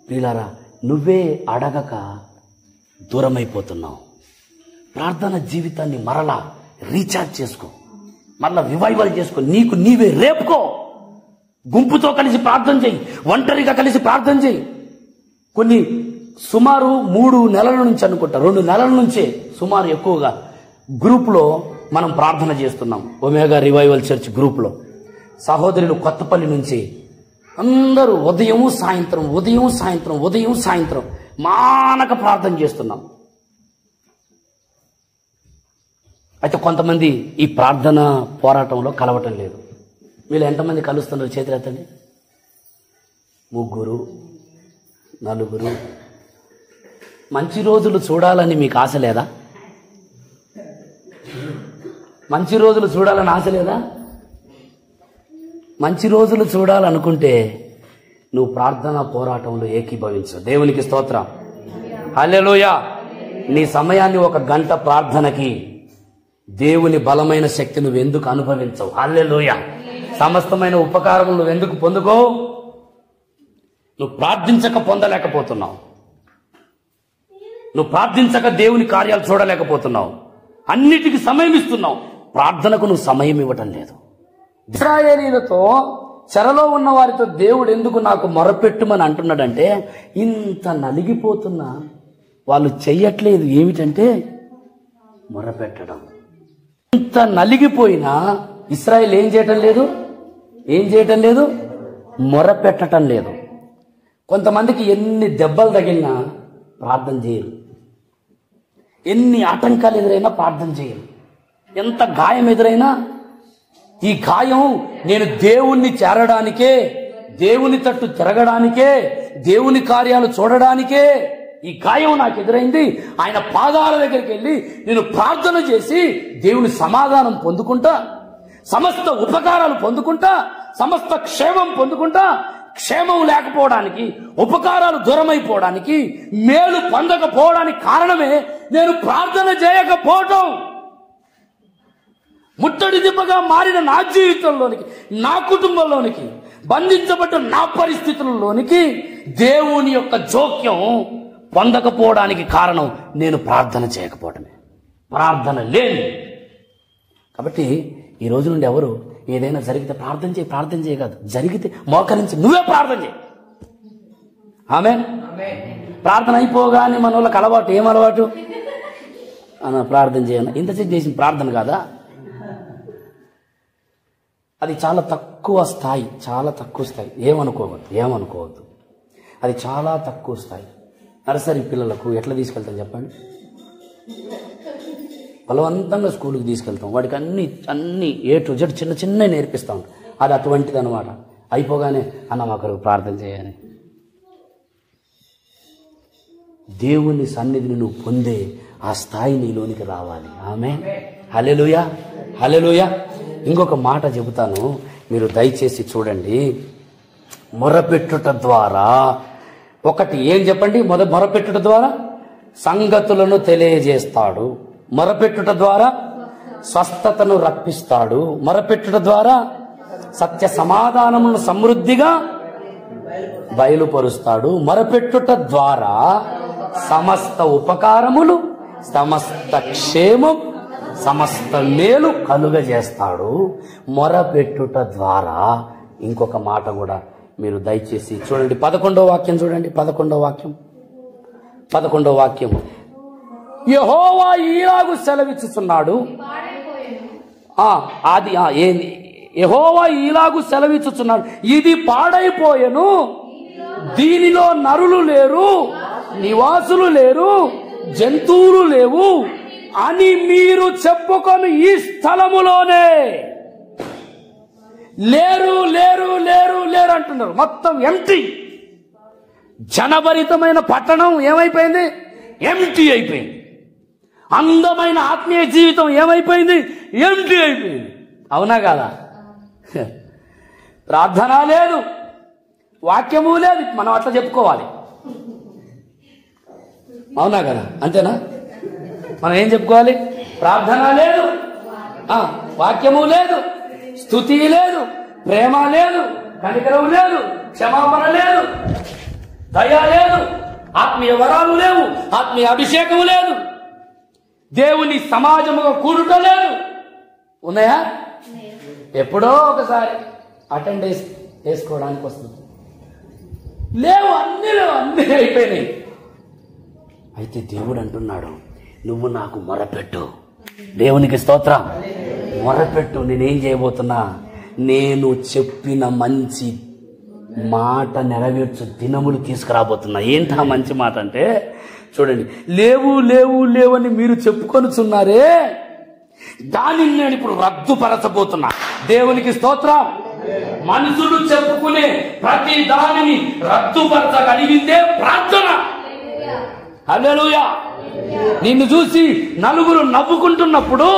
Speaker 1: ప్రియులారా, నువ్వే అడగక దూరమైపోతున్నావు. ప్రార్థన జీవితాన్ని మరలా రీఛార్జ్ చేసుకో, మరలా రివైవల్ చేసుకో, నీకు నీవే రేపుకో. గుంపుతో కలిసి ప్రార్థన చేయి, ఒంటరిగా కలిసి ప్రార్థన చేయి. కొన్ని సుమారు 3 నెలల నుంచి అనుకుంటా, 2 నెలల నుంచే సుమారు ఎక్కువగా గ్రూప్లో మనం ప్రార్థన చేస్తున్నాం. ఒమేగా రివైవల్ చర్చ్ గ్రూప్లో సహోదరులు కొత్తపల్లి నుంచి అందరూ ఉదయం సాయంత్రం మానక ప్రార్థన చేస్తున్నాం. అయితే కొంతమంది ఈ ప్రార్థన పోరాటంలో కలవటం లేదు. వీళ్ళు ఎంతమంది కలుస్తున్నారు? చేతులు ఎత్తండి. 3, 4. మంచి రోజులు చూడాలని మీకు ఆశ లేదా? మంచి రోజులు చూడాలని ఆశ లేదా? మంచి రోజులు చూడాలనుకుంటే నువ్వు ప్రార్థన పోరాటంలో ఏకీభవించు. దేవునికి స్తోత్రం, హల్లెలూయా. నీ సమయాన్ని 1 గంట ప్రార్థనకి దేవుని బలమైన శక్తి నువ్వు ఎందుకు అనుభవించవు? హల్లెలూయా. సమస్తమైన ఉపకారములు నువ్వు ఎందుకు పొందుకో? నువ్వు ప్రార్థించక పొందలేకపోతున్నావు. నువ్వు ప్రార్థించక దేవుని కార్యాలు చూడలేకపోతున్నావు. అన్నిటికీ సమయం ఇస్తున్నావు, ప్రార్థనకు నువ్వు సమయం ఇవ్వటం లేదు. ఇశ్రాయేలీలతో చెరలో ఉన్న వారితో దేవుడు ఎందుకు నాకు మొరపెట్టుమని అంటున్నాడంటే, ఇంత నలిగిపోతున్నా వాళ్ళు చెయ్యట్లేదు. ఏమిటంటే మొరపెట్టడం. ఇంత నలిగిపోయినా ఇశ్రాయేల్ ఏం చేయటం లేదు? మొరపెట్టడం లేదు. కొంతమందికి ఎన్ని దెబ్బలు తగిలినా ప్రార్థన చేయరు, ఎన్ని ఆటంకాలు ఎదురైనా ప్రార్థన చేయరు, ఎంత గాయం ఎదురైనా ఈ గాయం నేను దేవుణ్ణి చేరడానికే, దేవుని తట్టు తిరగడానికే, దేవుని కార్యాలు చూడడానికే ఈ గాయం నాకు ఎదురైంది. ఆయన పాదాల దగ్గరికి వెళ్ళి నేను ప్రార్థన చేసి దేవుని సమాధానం పొందుకుంటా, సమస్త ఉపకారాలు పొందుకుంటా, సమస్త క్షేమం పొందుకుంటా. క్షేమం లేకపోవడానికి, ఉపకారాలు దూరమైపోవడానికి, మేలు పొందకపోవడానికి కారణమే నేను ప్రార్థన చేయకపోవటం. ముట్టడి దిబ్బగా మారిన నా జీవితంలోనికి, నా కుటుంబంలోనికి, బంధించబడ్డ నా పరిస్థితుల్లోనికి దేవుని యొక్క జోక్యం పొందకపోవడానికి కారణం నేను ప్రార్థన చేయకపోవటమే. ప్రార్థన లేదు. కాబట్టి ఈ రోజు నుండి ఎవరు ఏదైనా జరిగితే ప్రార్థన చేయి కాదు, జరిగితే మోకరించి నువ్వే ప్రార్థన చేయి. ఆమేన్. ప్రార్థన అయిపోగానే మన వాళ్ళకి అలవాటు, ఏం అలవాటు? ప్రార్థన చేయను, ఇంతసేపు చేసిన ప్రార్థన కాదా? అది చాలా తక్కువ స్థాయి. ఏమనుకోవద్దు. అది చాలా తక్కువ స్థాయి. నర్సరీ పిల్లలకు ఎట్లా తీసుకెళ్తాం చెప్పండి? బలవంతంగా స్కూల్కి తీసుకెళ్తాం. వాడికి అన్ని A to Z చిన్న నేర్పిస్తాం. అది అటువంటిది అనమాట. అయిపోగానే అన్న మాకు ప్రార్థన చేయాలి. దేవుని సన్నిధిని నువ్వు పొందే ఆ స్థాయి నీలోనికి రావాలి. ఆమేన్. హల్లెలూయా, హల్లెలూయా. ఇంకొక మాట చెబుతాను, మీరు దయచేసి చూడండి. మొరపెట్టుట ద్వారా ఒకటి ఏం చెప్పండి? మొరపెట్టుట ద్వారా సంగతులను తెలియజేస్తాడు. మొరపెట్టుట ద్వారా స్వస్థతను రప్పిస్తాడు. మొరపెట్టుట ద్వారా సత్య సమాధానమును సమృద్ధిగా బయలుపరుస్తాడు. మొరపెట్టుట ద్వారా సమస్త ఉపకారములు, సమస్త క్షేమం, సమస్త మేలు కలుగజేస్తాడు. మొరపెట్టుట ద్వారా ఇంకొక మాట కూడా మీరు దయచేసి చూడండి 11వ వాక్యం చూడండి. 11వ వాక్యం యెహోవా ఈలాగు సెలవిచ్చుచున్నాడు. యెహోవా ఈలాగు సెలవిచ్చుచున్నాడు, ఇది పాడైపోయెను, దీనిలో నరులు లేరు, నివాసులు లేరు, జంతువులు లేవు అని మీరు చెప్పుకొని ఈ స్థలములోనే లేరు లేరు లేరు లేరు అంటున్నారు. మొత్తం ఎంటీ, జనభరితమైన పట్టణం ఏమైపోయింది? ఎంటీ అయిపోయింది. అందమైన ఆత్మీయ జీవితం ఏమైపోయింది? ఎంటీ అయిపోయింది. అవునా కాదా? ప్రార్థన లేదు, వాక్యము లేదు, మనం అట్లా చెప్పుకోవాలి. అవునా కదా? అంతేనా? మనం ఏం చెప్పుకోవాలి? ప్రార్థన లేదు, వాక్యము లేదు, స్తుతి లేదు, ప్రేమ లేదు, కనికరం లేదు, క్షమాపణ లేదు, దయ లేదు, ఆత్మీయ వరాలు లేవు, ఆత్మీయ అభిషేకము లేదు, దేవుని సమాజముగా కూడుట లేదు. ఉన్నాయా? ఎప్పుడో ఒకసారి అటెండ్ వేసుకోవడానికి వస్తుంది. లేవు, అన్నీ లేవు, అన్నీ అయిపోయినాయి. అయితే దేవుడు అంటున్నాడు, నువ్వు నాకు మొరపెట్టు. దేవునికి స్తోత్రం. మొరపెట్టు. నేనేం చేయబోతున్నా? నేను చెప్పిన మంచి మాట నెరవేర్చు దినములు తీసుకురాబోతున్నా. ఏంటా మంచి మాట అంటే చూడండి, లేవు లేవు లేవని మీరు చెప్పుకొనుచున్నారే, దానిని నేను ఇప్పుడు రద్దుపరచబోతున్నా. దేవునికి స్తోత్రం. మనుషులు చెప్పుకునే ప్రతి దానిని రద్దుపరచగలిగిందే ప్రార్థన. హల్లెలూయా. నిన్ను చూసి నలుగురు నవ్వుకుంటున్నప్పుడు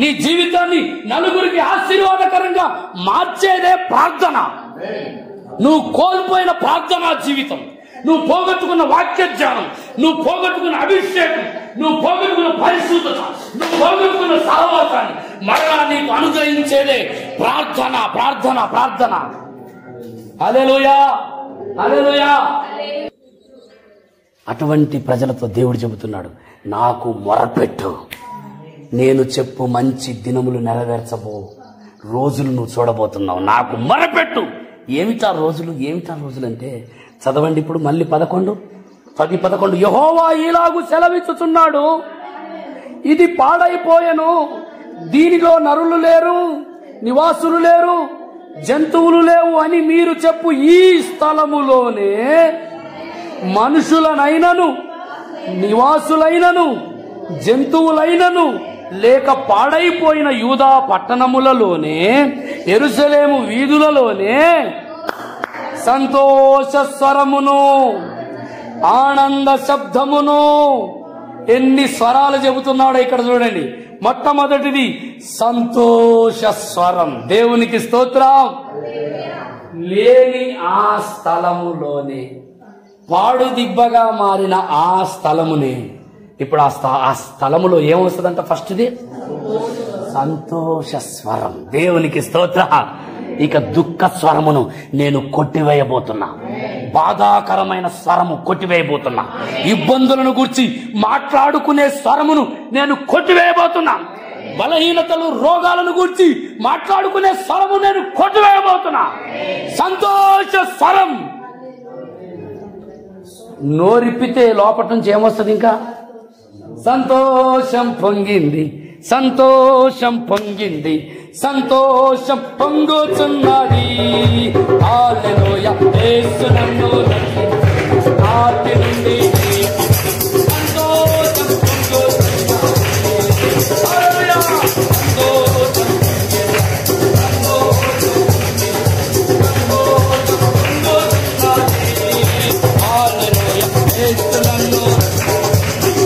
Speaker 1: నీ జీవితాన్ని నలుగురికి ఆశీర్వాదకరంగా మార్చేదే ప్రార్థన. నువ్వు కోల్పోయిన ప్రార్థనా జీవితం, నువ్వు పోగొట్టుకున్న వాక్య జ్ఞానం, నువ్వు పోగొట్టుకున్న అభిషేకం, నువ్వు పోగొట్టుకున్న పరిశుద్ధత, నువ్వు పోగొట్టుకున్న సహవాసాన్ని మరలా నీకు అనుగ్రహించేదే ప్రార్థన. ప్రార్థన ప్రార్థన. హల్లెలూయా, హల్లెలూయా. అటువంటి ప్రజలతో దేవుడు చెబుతున్నాడు, నాకు మొరపెట్టు, నేను చెప్పు మంచి దినములు నెరవేర్చబో రోజులు నువ్వు చూడబోతున్నావు. నాకు మొరపెట్టు. ఏమిటా రోజులు? ఏమిటా రోజులు అంటే చదవండి ఇప్పుడు మళ్ళీ 10:11. యెహోవా ఈలాగు సెలవిచ్చుచున్నాడు, ఇది పాడైపోయెను, దీనిలో నరులు లేరు, నివాసులు లేరు, జంతువులు లేవు అని మీరు చెప్పు ఈ స్థలములోనే మనుషులనైనను, నివాసులైనను, జంతువులైనను లేక పాడైపోయిన యూదా పట్టణములలోనే, యెరూషలేము వీధులలోనే సంతోష స్వరమును, ఆనంద శబ్దమును. ఎన్ని స్వరాలు చెబుతున్నాడో ఇక్కడ చూడండి. మొట్టమొదటిది సంతోష స్వరం. దేవునికి స్తోత్రం. లేని ఆ స్థలములోనే, పాడు దిబ్బగా మారిన ఆ స్థలమునే ఇప్పుడు ఆ స్థలములో ఏమొస్తుందంట? ఫస్ట్ది సంతోష స్వరం. దేవునికి స్తోత్ర. ఇక దుఃఖ స్వరమును నేను కొట్టివేయబోతున్నా. బాధాకరమైన స్వరము కొట్టివేయబోతున్నా. ఇబ్బందులను గురించి మాట్లాడుకునే స్వరమును నేను కొట్టివేయబోతున్నా. బలహీనతలు, రోగాలను గురించి మాట్లాడుకునే స్వరము నేను కొట్టివేయబోతున్నా. సంతోష స్వరం. నోరిప్పితే లోపటి నుంచి ఏమొస్తుంది? ఇంకా సంతోషం పొంగింది, సంతోషం పొంగింది, సంతోషం పొంగుచున్నది. హల్లెలూయా. యేసు నన్ను ఆది నుండి సంతోషం పొంగుచున్నది. హల్లెలూయా. సంతోషం పొంగుచున్నది. హల్లెలూయా. యేసు నన్ను ఆది నుండి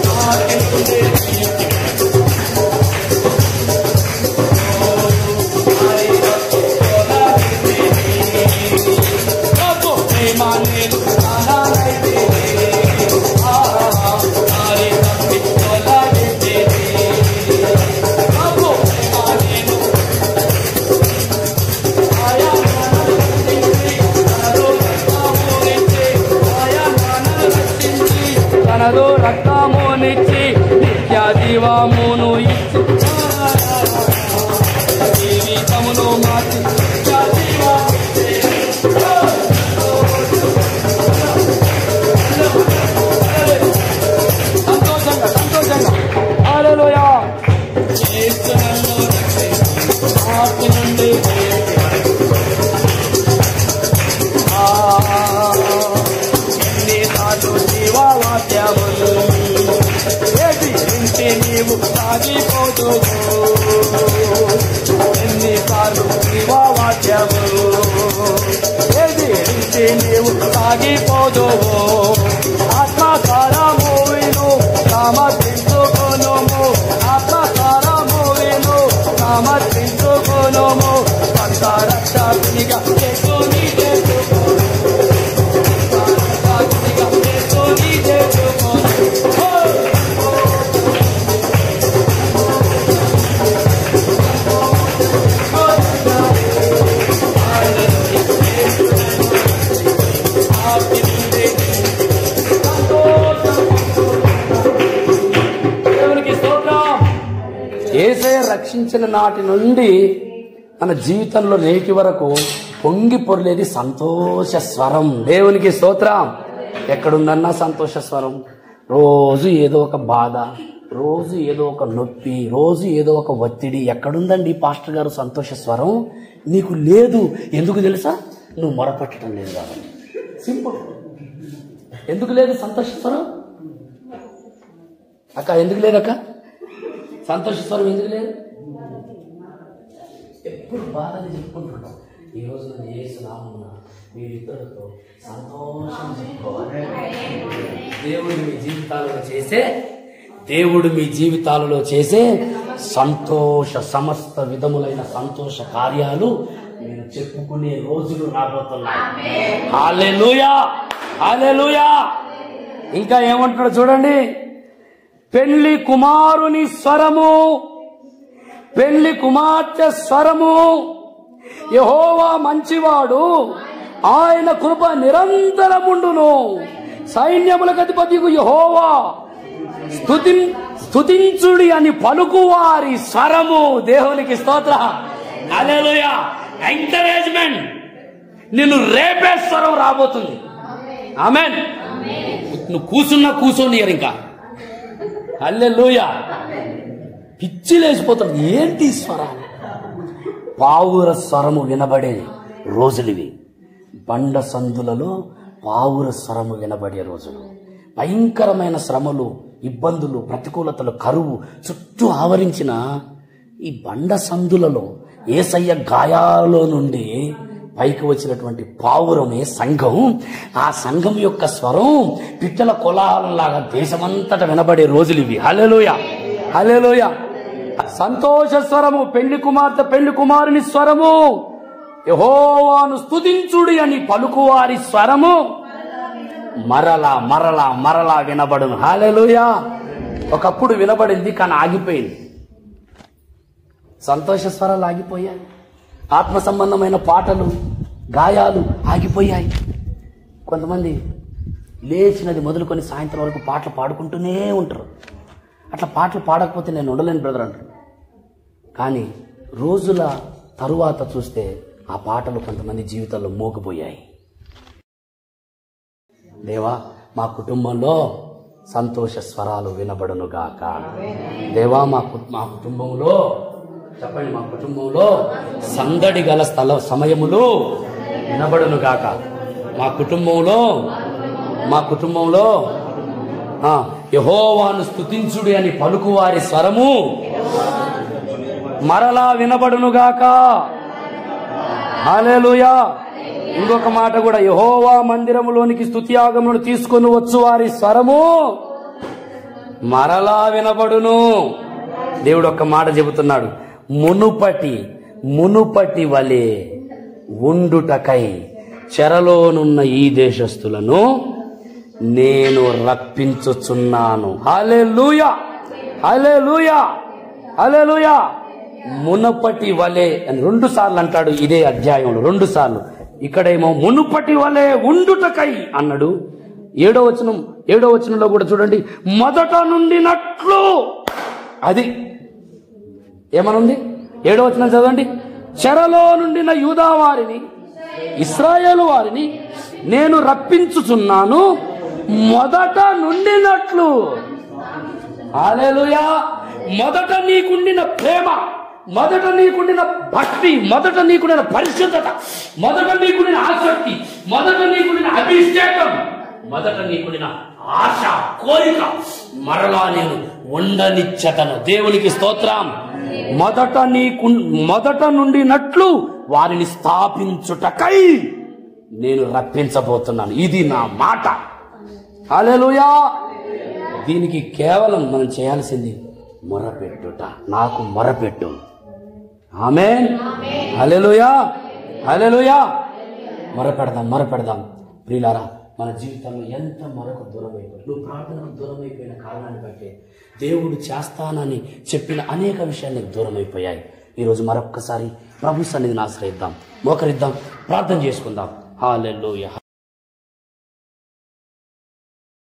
Speaker 1: తనదో రక్తమునిచ్చి నిత్య జీవమును ఇచ్చి జీవితమును మార్చి నిత్య జీవమును పొంగిపోదువు. ఆత్మసారము విను సమర్పించుకొనుము. ఆత్మసారము విను సమర్పించుకొనుము. పంట రక్షకునిగా యేసుని చేర్చుకో. యేసుని చేర్చుకో. యేసయ్య రక్షించిన నాటి నుండి మన జీవితంలో నేటి వరకు పొంగి పొర్లేది సంతోష స్వరం. దేవునికి స్తోత్రం. ఎక్కడుందన్నా సంతోష స్వరం. రోజు ఏదో ఒక బాధ, రోజు ఏదో ఒక నొప్పి, రోజు ఏదో ఒక ఒత్తిడి. ఎక్కడుందండి పాస్టర్ గారు సంతోష స్వరం? నీకు లేదు. ఎందుకు తెలుసా? నువ్వు మొరపెట్టడం లేదు కాబట్టి. సింపుల్. ఎందుకు లేదు సంతోష స్వరం? అక్క ఎందుకు లేదక్క సంతోష స్వరం? ఎందుకు లేదు? ఎప్పుడు బాధని చెప్పుకుంటున్నాం. ఈరోజు నేను యేసునామమున మీరిద్దరితో సంతోషం చెప్పుకోవాలి. దేవుడు మీ జీవితాలలో చేసే సంతోష సమస్త విధములైన సంతోష కార్యాలు మీరు చెప్పుకునే రోజులు రాబోతున్నాయి. హల్లెలూయా, హల్లెలూయా. ఇంకా ఏమంటున్నాడు చూడండి. పెళ్లి కుమారుని స్వరము, పెళ్లి కుమార్తె స్వరము. యెహోవా మంచివాడు, ఆయన కృప నిరంతరముండును. సైన్యములకు అధిపతియగు యెహోవా స్తుతించుడి అని పలుకువారి స్వరము. దేవునికి స్తోత్రం. హల్లెలూయా. ఎంకరేజ్మెంట్. నిన్ను రేపే స్వరం రాబోతుంది. ఆమేన్. నువ్వు కూర్చోనియరు ఇంకా. హల్లెలూయా. పిచ్చి లేచిపోతుంది. ఏంటి స్వరాలు? పావుర స్వరము వినబడే రోజులివి. బండ సందులలో పావుర స్వరము వినబడే రోజులు. భయంకరమైన శ్రమలు, ఇబ్బందులు, ప్రతికూలతలు, కరువు చుట్టూ ఆవరించిన ఈ బండ సందులలో యేసయ్య గాయాలలో నుండి పైకి వచ్చినటువంటి పావురమే సంఘం. ఆ సంఘం యొక్క స్వరం పిట్టల కోలాహలంలాగా దేశమంతటా వినబడే రోజులు ఇవి. హల్లెలూయా, హల్లెలూయా. సంతోష స్వరము, పెళ్లి కుమార్తె పెళ్లి కుమారుని స్వరము. యెహోవాను స్తుతించుడి అని పలుకువారి స్వరము మరలా మరలా మరలా వినబడును. హల్లెలూయా. ఒకప్పుడు వినబడింది, కానీ ఆగిపోయింది. సంతోష స్వరాలు ఆగిపోయాయి. ఆత్మ సంబంధమైన పాటలు, గాయాలు ఆగిపోయాయి. కొంతమంది లేచినది మొదలుకొని సాయంత్రం వరకు పాటలు పాడుకుంటూనే ఉంటారు. అట్లా పాటలు పాడకపోతే నేను ఉండలేను బ్రదర్ అంటారు. కానీ రోజుల తరువాత చూస్తే ఆ పాటలు కొంతమంది జీవితాల్లో మోగిపోయాయి. దేవా, మా కుటుంబంలో సంతోష స్వరాలు వినబడును గాక. దేవా, మా కుటుంబంలో చెప్పండి, మా కుటుంబంలో సందడి గల సమయములు వినబడును గాక. మా కుటుంబంలో యెహోవాను స్తుతించుడి అని పలుకువారి స్వరము మరలా వినబడును గాక. హల్లెలూయా. ఇంకొక మాట కూడా, యెహోవా మందిరములోనికి స్తుతియాగములను తీసుకొని వచ్చు వారి స్వరము మరలా వినబడును. దేవుడు ఒక్క మాట చెబుతున్నాడు. మునుపటి వలె ఉండుటకై చెరలోనున్న ఈ దేశస్థులను నేను రప్పించుచున్నాను. హల్లెలూయా, హల్లెలూయా, హల్లెలూయా. మునుపటి వలె అని 2 సార్లు అంటాడు ఇదే అధ్యాయంలో, 2 సార్లు. ఇక్కడేమో మునుపటి వలె ఉండుటకై అన్నాడు. 7వ వచనంలో కూడా చూడండి, మొదట నుండినట్లు. అది ఏమనుంది? 7వ వచనం చదవండి. చెరలో నుండిన యూదా వారిని, ఇశ్రాయేలు వారిని నేను రప్పించుచున్నాను మొదట నుండినట్లు. హల్లెలూయా. మొదట నీకుండిన ప్రేమ, మొదట నీకుండిన భక్తి, మొదట నీకుండిన పరిశుద్ధత, మొదట నీకుండిన ఆసక్తి, మొదట నీకుండిన అభిషేకం, మొదట నీకుండిన ఆశ, కోరిక మరలా నేను ఉండనిచ్చటను. దేవునికి స్తోత్రం. మొదట నుండినట్లు వారిని స్థాపించుటకై నేను రప్పించబోతున్నాను. ఇది నా మాట. హల్లెలూయా. దీనికి కేవలం మనం చేయాల్సింది మొరపెట్టుట. నాకు మొరపెట్టు. ఆమేన్. హల్లెలూయా. హల్లెలూయా. మొరపెడదాం. ప్రియులారా, మన జీవితంలో ఎంత మొరకు దూరం అయిపోయి, నువ్వు ప్రార్థనకు దూరం అయిపోయిన కారణాన్ని బట్టి దేవుడు చేస్తానని చెప్పిన అనేక విషయాలు నీకు దూరం అయిపోయాయి. ఈరోజు మరొక్కసారి ప్రభు సన్నిధిని ఆశ్రయిద్దాం, మోకరిద్దాం, ప్రార్థన చేసుకుందాం. హల్లెలూయా.